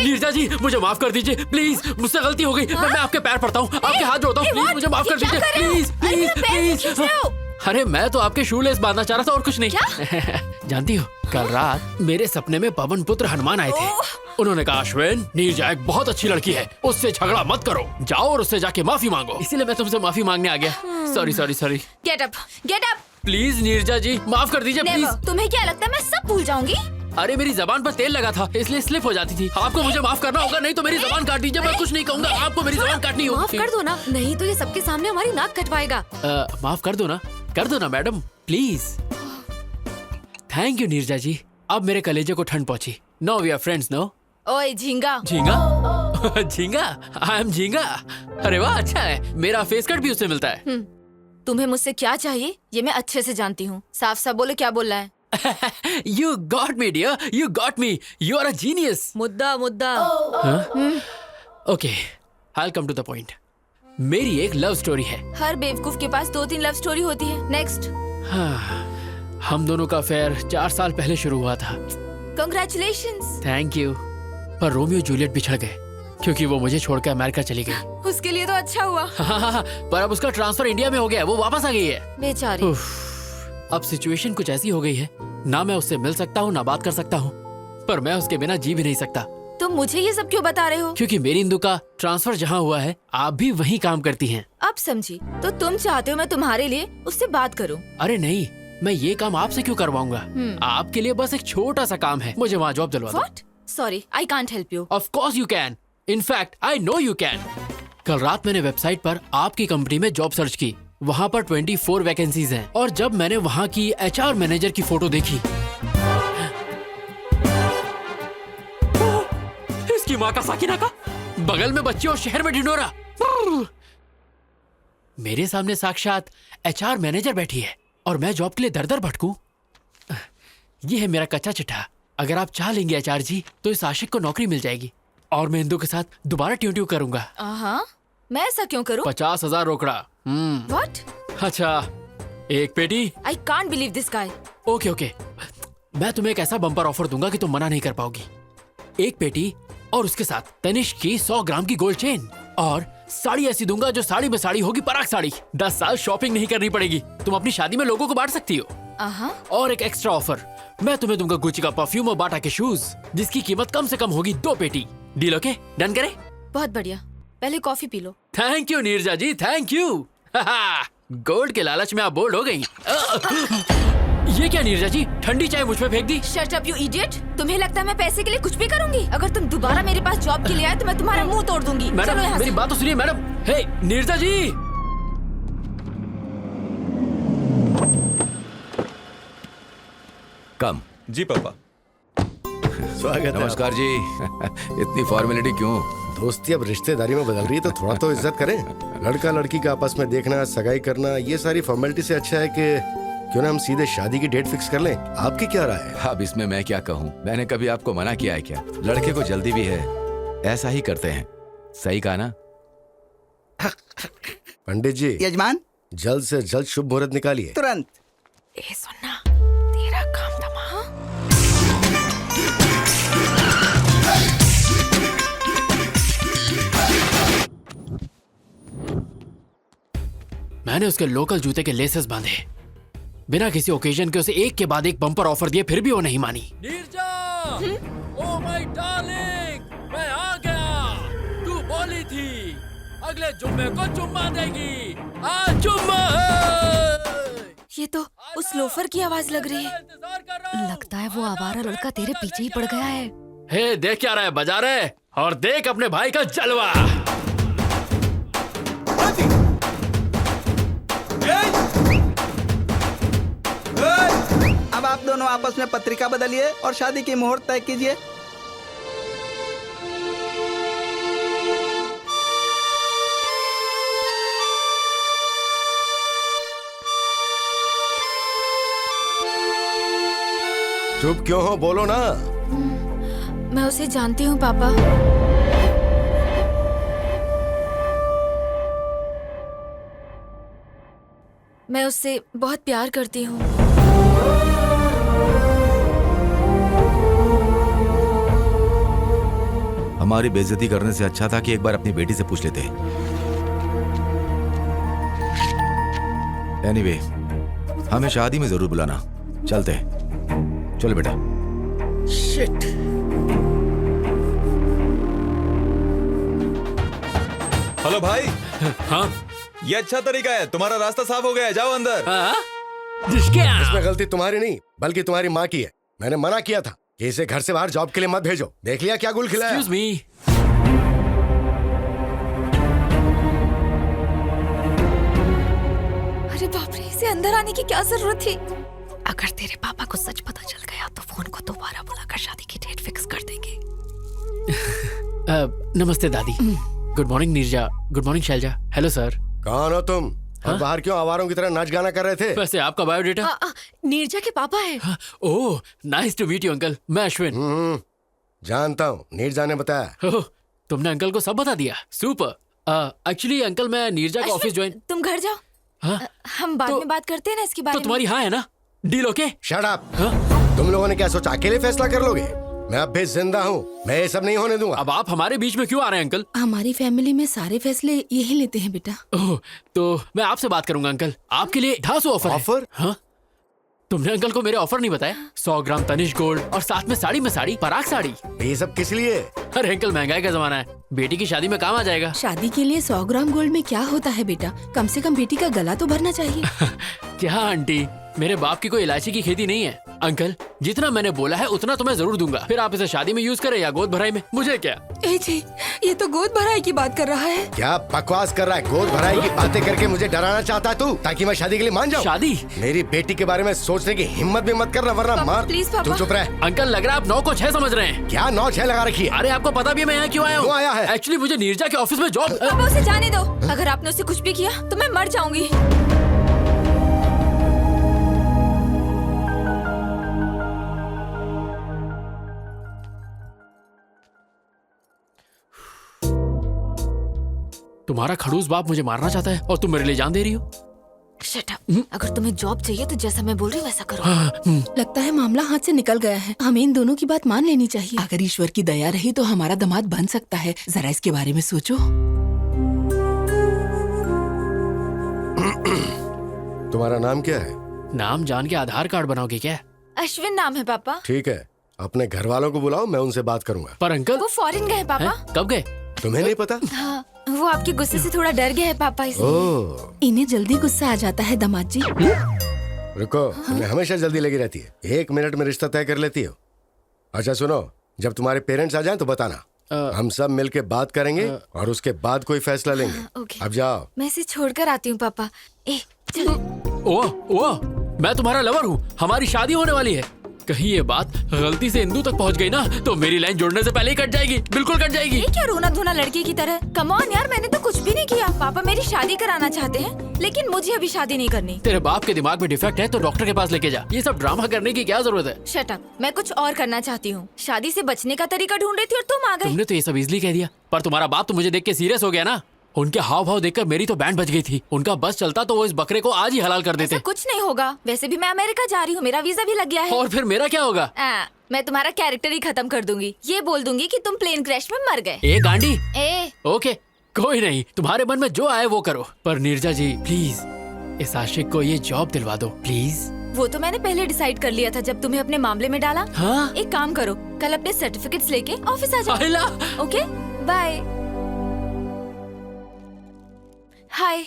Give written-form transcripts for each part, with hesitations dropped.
नीरजा जी मुझे माफ कर दीजिए प्लीज, मुझसे गलती हो गई। मैं आपके पैर पड़ता हूँ, आपके हाथ जोड़ता हूँ, प्लीज मुझे माफ कर दीजिए प्लीज प्लीज प्लीज। अरे मैं तो आपके शूलेस बांधना चाह रहा था और कुछ नहीं। जानती हो कल रात मेरे सपने में पवन पुत्र हनुमान आए थे। उन्होंने कहा अश्विन, नीरजा एक बहुत अच्छी लड़की है, उससे झगड़ा मत करो, जाओ और उससे जाके माफी मांगो। इसीलिए मैं तुमसे माफी मांगने आ गया। Sorry sorry sorry. Get up get up. Please Neerja ji माफ कर दीजिए प्लीज। तुम्हें क्या लगता है मैं सब भूल जाऊंगी? अरे मेरी जबान पर तेल लगा था इसलिए स्लिप हो जाती थी। आपको मुझे माफ करना होगा, नहीं तो मेरी जबान काट दीजिए। मैं कुछ नहीं कहूँगा, आपको मेरी जबान काटनी होगी। माफ कर दो ना, नहीं तो ये सबके सामने हमारी नाक कटवाएगा। माफ कर दो ना madam please. Thank you Neerja ji, अब मेरे कलेजे को ठंड पहुंची। No we are friends no. ओए झींगा। झींगा? झींगा? आई एम झींगा। अरे वाह अच्छा है, मेरा फेस कट भी उससे मिलता है। तुम्हें मुझसे क्या चाहिए ये मैं अच्छे से जानती हूँ। साफ साफ बोलो क्या बोलना है। You got me dear, you got me. You are a genius. मुद्दा मुद्दा। Okay, I'll come to the point. मेरी एक लव स्टोरी है। हर बेवकूफ के पास 2-3 लव स्टोरी होती है। नेक्स्ट। हम दोनों का अफेयर 4 साल पहले शुरू हुआ था। Congratulations. Thank you. पर रोमियो जूलियट बिछड़ गए क्योंकि वो मुझे छोड़कर अमेरिका चली गई। उसके लिए तो अच्छा हुआ। पर अब उसका ट्रांसफर इंडिया में हो गया, वो वापस आ गई है। बेचारी। अब सिचुएशन कुछ ऐसी हो गई है, ना मैं उससे मिल सकता हूँ ना बात कर सकता हूँ, पर मैं उसके बिना जी भी नहीं सकता। तुम मुझे ये सब क्यों बता रहे हो? क्योंकि मेरी इंदु का ट्रांसफर जहाँ हुआ है आप भी वहीं काम करती हैं। अब समझी। तो तुम चाहते हो मैं तुम्हारे लिए उससे बात करूं? अरे नहीं, मैं ये काम आपसे क्यों करवाऊंगा? आपके लिए बस एक छोटा सा काम है, मुझे वहाँ जॉब दिलवा दो। What? Sorry, I can't help you. Of course you can. In fact, I know you can. कल रात मैंने वेबसाइट पर आपकी कंपनी में जॉब सर्च की, वहाँ पर 24 वैकेंसीज हैं, और जब मैंने वहाँ की HR मैनेजर की फोटो देखी, इसकी माँ का साकिना का बगल में बच्चे और शहर में ढिंढोरा, मेरे सामने साक्षात HR मैनेजर बैठी है और मैं जॉब के लिए दर दर भटकूं। ये है मेरा कच्चा चिट्ठा। अगर आप चाह लेंगे HR जी तो इस आशिक को नौकरी मिल जाएगी और मैं इंदु के साथ दोबारा ट्यू ट्यू करूंगा। मैं ऐसा क्यों करूं? 50,000 रोकड़ा। What? अच्छा, एक पेटी। I can't believe this guy. Okay, मैं तुम्हें एक ऐसा बम्पर ऑफर दूंगा कि तुम मना नहीं कर पाओगी। एक पेटी और उसके साथ तनिष्क की 100 ग्राम की गोल्ड चेन, और साड़ी ऐसी दूंगा जो साड़ी में साड़ी होगी, पराग साड़ी। 10 साल शॉपिंग नहीं करनी पड़ेगी, तुम अपनी शादी में लोगों को बांट सकती हो। और एक एक्स्ट्रा ऑफर, मैं तुम्हें दूंगा गुच्ची का परफ्यूम और बाटा के शूज जिसकी कीमत कम से कम होगी 2 पेटी। Deal okay? डन करें? बहुत बढ़िया, पहले कॉफी पी लो। Thank you Neerja ji, thank you. Gold के लालच में आप बोल्ड हो गई। ये क्या नीरजा जी, ठंडी चाय मुझ पे फेंक दी? Shut up you idiot. तुम्हें लगता है मैं पैसे के लिए कुछ भी करूंगी? अगर तुम दोबारा मेरे पास जॉब के लिए आए तो मैं तुम्हारा मुंह तोड़ दूंगी। मैडम, चलो यहाँ मेरी से। बात तो सुनिए मैडम। हे नीरजा जी। कम। जी पापा। स्वागत है। नमस्कार जी। इतनी फॉर्मेलिटी क्यों? दोस्ती अब रिश्तेदारी में बदल रही है तो थोड़ा तो इज्जत करें। लड़का लड़की का आपस में देखना, सगाई करना, ये सारी फॉर्मेलिटी से अच्छा है कि क्यों ना हम सीधे शादी की डेट फिक्स कर लें। आपकी क्या राय है? अब इसमें मैं क्या कहूँ, मैंने कभी आपको मना किया है क्या? लड़के को जल्दी भी है, ऐसा ही करते हैं। सही कहा ना? पंडित जी, यजमान, जल्द से जल्द शुभ मुहूर्त निकालिए। तुरंत। ए सुनना, तेरा काम तमाम। मैंने उसके लोकल जूते के लेसेस बांधे, बिना किसी ओकेजन के उसे एक के बाद एक बम्पर ऑफर दिए, फिर भी वो नहीं मानी। नीरजा, ओह माय डार्लिंग, मैं आ गया। तू बोली थी अगले जुम्मे को चुम्मा देगी, आज चुम्मा है। ये तो उस लोफर की आवाज लग रही है। लगता है वो आवारा लड़का तेरे पीछे ही पड़ गया है। हे देख क्या रहा है, बजा रहे, और देख अपने भाई का जलवा। अब आप दोनों आपस में पत्रिका बदलिए और शादी की मुहूर्त तय कीजिए। चुप क्यों हो, बोलो ना। मैं उसे जानती हूँ पापा। मैं उससे बहुत प्यार करती हूँ। हमारी बेइज्जती करने से अच्छा था कि एक बार अपनी बेटी से पूछ लेते। एनीवे, हमें शादी में जरूर बुलाना। चलते हैं। चलो बेटा। शिट। हेलो भाई, हाँ ये अच्छा तरीका है, तुम्हारा रास्ता साफ हो गया है, जाओ अंदर। हाँ? जिसके यहाँ? इसमें गलती तुम्हारी नहीं बल्कि तुम्हारी माँ की है। मैंने मना किया था कि इसे घर से बाहर जॉब के लिए मत भेजो। देख लिया क्या गुल खिलाया। Excuse me. अरे बाप रे, इसे अंदर आने की क्या जरूरत थी? अगर तेरे पापा को सच पता चल गया तो फोन को दोबारा बुलाकर शादी की डेट फिक्स कर देंगे। नमस्ते दादी। Good morning Neerja. Good morning Shailaja. Hello sir. कौन हो तुम? और बाहर क्यों आवारों की तरह नाच गाना कर रहे थे? वैसे आपका बायोडेटा? नीरजा के पापा है। Oh, nice to meet you uncle. मैं अश्विन। जानता हूँ, नीरजा ने बताया। ओह, तुमने अंकल को सब बता दिया। सुपर। एक्चुअली अंकल, मैं नीरजा का ऑफिस ज्वाइन। तुम घर जाओ। हाँ? हम बाद तो- में बात करते हैं ना इसके बारे तो में। तुम्हारी हाँ है ना? Deal okay? Shut up. हाँ? तुम लोगों ने क्या सोचा अकेले फैसला कर लोगे? मैं अब भी जिंदा हूँ, मैं ये सब नहीं होने दूंगा। अब आप हमारे बीच में क्यों आ रहे हैं अंकल? हमारी फैमिली में सारे फैसले यही लेते हैं बेटा। ओह, तो मैं आपसे बात करूंगा अंकल। आपके लिए 250 ऑफर है। ऑफर? हाँ? तुमने अंकल को मेरे ऑफर नहीं बताया? 100 ग्राम तनिष्क गोल्ड और साथ में साड़ी में साड़ी, पराग साड़ी। ये सब किस लिए? अरे अंकल, महंगाई का जमाना है, बेटी की शादी में काम आ जाएगा। शादी के लिए 100 ग्राम गोल्ड में क्या होता है बेटा? कम से कम बेटी का गला तो भरना चाहिए। क्या आंटी, मेरे बाप की कोई इलायची की खेती नहीं है। अंकल, जितना मैंने बोला है उतना तो मैं जरूर दूंगा। फिर आप इसे शादी में यूज करें या गोद भराई में, मुझे क्या। ए जी, ये तो गोद भराई की बात कर रहा है। क्या बकवास कर रहा है? गोद भराई की बातें करके मुझे डराना चाहता है तू, ताकि मैं शादी के लिए मान जाऊं? शादी? मेरी बेटी के बारे में सोचने की हिम्मत भी मत करना, वरना मार। प्लीज पापा। तू चुप रह। अंकल, लग रहा है आप 9 को 6 समझ रहे हैं। क्या 9-6 लगा रखी है? अरे आपको पता भी है मैं यहाँ क्यों आया हूँ? क्यों आया है? एक्चुअली मुझे नीरजा के ऑफिस में जॉब। पापा उसे जाने दो। अगर आपने उसे कुछ भी किया तो मैं मर जाऊंगी। तुम्हारा खड़ूस बाप मुझे मारना चाहता है और तुम मेरे लिए जान दे रही हो। Shut up. अगर तुम्हें जॉब चाहिए तो जैसा मैं बोल रही हूँ वैसा करो। लगता है मामला हाथ से निकल गया है। हमें इन दोनों की बात मान लेनी चाहिए। अगर ईश्वर की दया रही तो हमारा दामाद बन सकता है। जरा इसके बारे में सोचो। तुम्हारा नाम क्या है? नाम जान के आधार कार्ड बनाओगे क्या? अश्विन नाम है पापा। ठीक है, अपने घर वालों को बुलाओ, मैं उनसे बात करूंगा। पर अंकल। वो फॉरेन गए हैं पापा। हैं? कब गए? तुम्हें नहीं पता? हाँ, वो आपके गुस्से से थोड़ा डर गए हैं पापा, इसलिए। ओह, इन्हें जल्दी गुस्सा आ जाता है दामाद जी। रुको, तुम्हें हमेशा जल्दी लगी रहती है। 1 मिनट में रिश्ता तय कर लेती हो। अच्छा सुनो, जब तुम्हारे पेरेंट्स आ जाएं तो बताना। हम सब मिलके बात करेंगे और उसके बाद कोई फैसला लेंगे। ओके। अब जाओ। मैं इसे छोड़कर आती हूँ पापा। ए चलो। ओह, मैं तुम्हारा लवर हूँ, हमारी शादी होने वाली है। कहीं ये बात गलती से इंदू तक पहुँच गई ना तो मेरी लाइन जोड़ने से पहले ही कट जाएगी, बिल्कुल कट जाएगी। ये क्या रोना धोना लड़के की तरह? कम ऑन यार, मैंने तो कुछ भी नहीं किया। पापा मेरी शादी कराना चाहते हैं लेकिन मुझे अभी शादी नहीं करनी। तेरे बाप के दिमाग में डिफेक्ट है तो डॉक्टर के पास लेके जा। ये सब ड्रामा करने की क्या जरूरत है? Shut up. मैं कुछ और करना चाहती हूँ। शादी से बचने का तरीका ढूंढ रही थी और तुम आ गए। तुमने तो ये सब इजली कह दिया, पर तुम्हारा बाप तो मुझे देख के सीरियस हो गया ना। उनके हाव भाव देखकर मेरी तो बैंड बज गई थी। उनका बस चलता तो वो इस बकरे को आज ही हलाल कर देते। ऐसा कुछ नहीं होगा। वैसे भी मैं अमेरिका जा रही हूँ, मेरा वीजा भी लग गया है। और फिर मेरा क्या होगा? मैं तुम्हारा कैरेक्टर ही खत्म कर दूंगी। ये बोल दूंगी कि तुम प्लेन क्रैश में मर गए। ए गांडी। ए ओके, कोई नहीं, तुम्हारे मन में जो आए वो करो। पर नीरजा जी प्लीज इस आशिक को ये जॉब दिलवा दो प्लीज। वो तो मैंने पहले डिसाइड कर लिया था जब तुम्हें अपने मामले में डाला। हाँ? एक काम करो, कल अपने सर्टिफिकेट्स लेके ऑफिस आ जाओ। आहिला। Okay bye. Hi.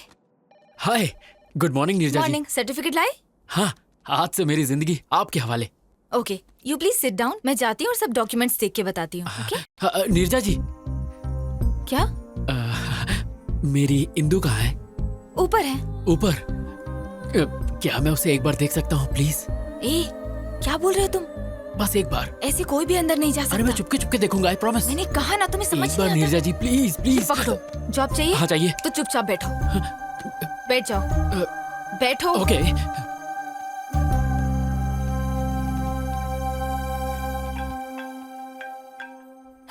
Hi, good morning Neerja ji. Morning. Certificate लाए? हाँ, आज से मेरी जिंदगी आपके हवाले। Okay, you please sit down. मैं जाती हूँ और सब डॉक्यूमेंट्स देख के बताती हूँ। ओके? नीरजा जी, क्या? मेरी इंदू कहाँ है? ऊपर है। ऊपर? क्या मैं उसे एक बार देख सकता हूँ प्लीज? ए क्या बोल रहे हो तुम? बस एक बार। ऐसे कोई भी अंदर नहीं जा अरे मैं सकता। चुपके चुपके देखूंगा, आई प्रॉमिस। मैंने कहा ना, तुम्हें समझ एक बार नहीं नीरजा आता। जी प्लीज प्लीज। पकड़ो। जॉब चाहिए? हाँ चाहिए। तो चुपचाप बैठो। बैठ जाओ। बैठो। ओके।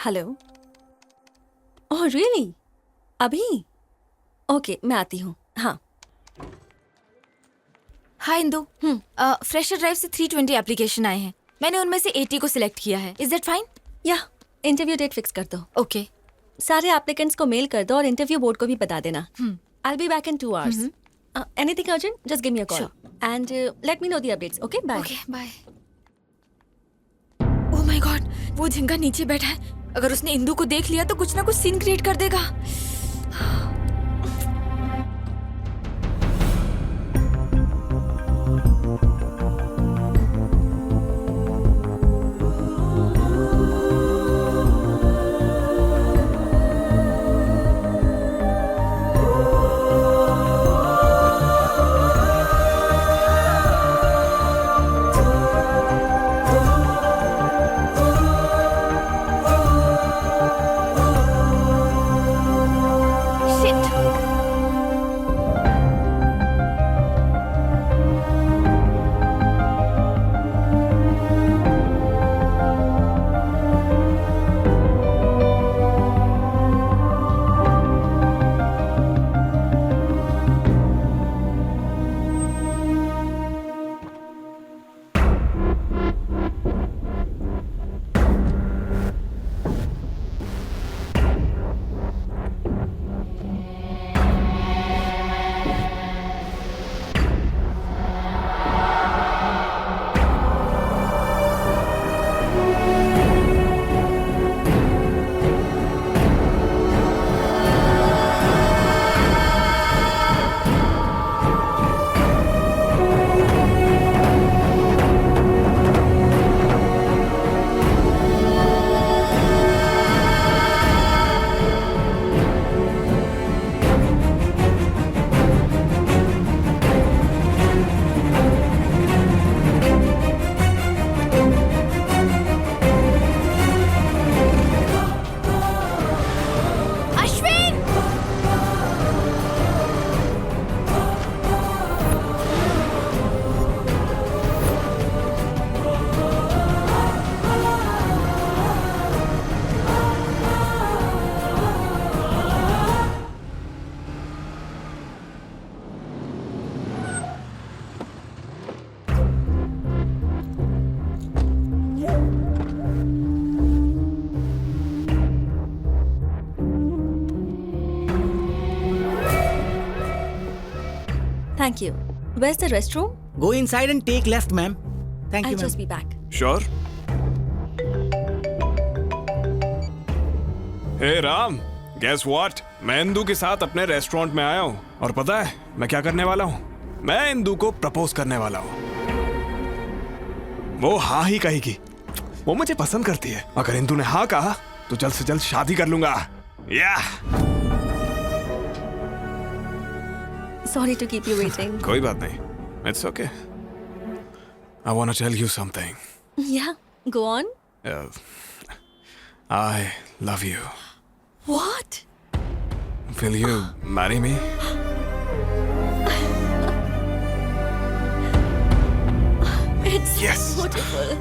हेलो। Oh really? अभी? ओके, मैं आती हूँ। हाँ। हाय इंदु। फ्रेशर ड्राइव से 320 एप्लीकेशन आए हैं। मैंने उनमें से 80 को सिलेक्ट किया है। Is that fine? या इंटरव्यू डेट फिक्स कर दो। ओके सारे एप्लीकेंट्स को मेल कर दो और इंटरव्यू बोर्ड को भी बता देना। I'll be back in 2 hours. Anything urgent? Just give me a call. And let me know the updates. Okay? Bye. Okay bye. Oh my God, वो झिंगा नीचे बैठा है। अगर उसने इंदु को देख लिया तो कुछ ना कुछ सीन क्रिएट कर देगा। Thank you. Where's the restroom? Go inside and take left, ma'am. Thank I'll you, ma'am. just be back. Sure? हे राम, guess what? मैं इंदु के साथ अपने रेस्टोरेंट में आया हूँ और पता है मैं क्या करने वाला हूँ? मैं इंदु को प्रपोज करने वाला हूँ। वो हाँ ही कहेगी। वो मुझे पसंद करती है। अगर इंदु ने हाँ कहा तो जल्द से जल्द शादी कर लूंगा। या Sorry to keep you waiting. कोई बात नहीं। It's okay. I want to tell you something. Yeah, go on. I love you. What? Will you marry me? It's Yes. beautiful.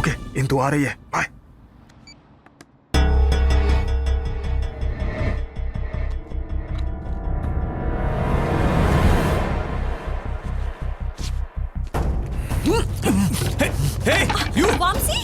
Okay, Indu आ रही है। Bye. Hey, you! Vamsi?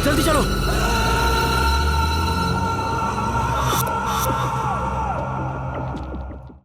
जल्दी चलो।